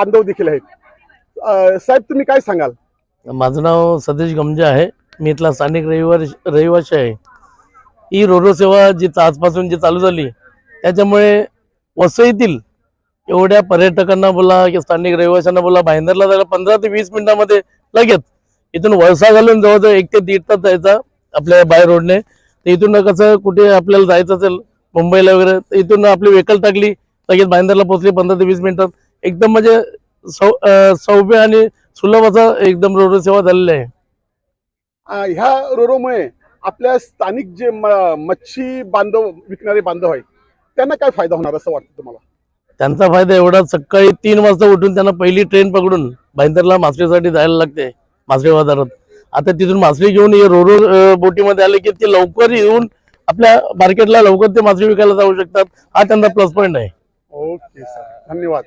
बांधव देखील आहेत. साहेब, तुम्ही काय सांगाल? माझं नाव सतीश गमजा आहे. मी इथला स्थानिक रहिवासी आहे. ही रोरो सेवा जी आजपासून जी चालू झाली त्याच्यामुळे वसईतील एवढ्या पर्यटकांना बोला की स्थानिक रहिवाशांना बोला, भाईंदरला जायला 15 ते 20 मिनिटांमध्ये लगेच इथून वळसा घालून जवळजवळ 1 ते 1.5 तास जायचा आपल्या बाय रोडने. तर इथून कसं कुठे आपल्याला जायचं असेल मुंबईला वगैरे, तर इथून आपली व्हेकल टाकली लगेच भाईंदरला पोहोचली 15 ते 20 मिनिटात. एकदम म्हणजे सौम्य आणि सुलभ असा एकदम रोरो सेवा झालेली आहे. ह्या रोरोमुळे आपल्या स्थानिक जे मच्छी बांधव विकणारे बांधव आहेत त्यांना काय फायदा होणार असं वाटतं तुम्हाला? त्यांचा फायदा एवढा, सकाळी 3 वाजता उठून त्यांना पहिली ट्रेन पकडून भाईंदरला मासळीसाठी जायला लागते मासळी बाजारात. आता तिथून मासळी घेऊन हे रोरो बोटीमध्ये आले की ते लवकर येऊन आपल्या मार्केटला लवकर ते मासळी विकायला जाऊ शकतात. हा त्यांचा प्लस पॉईंट आहे. ओके सर, धन्यवाद.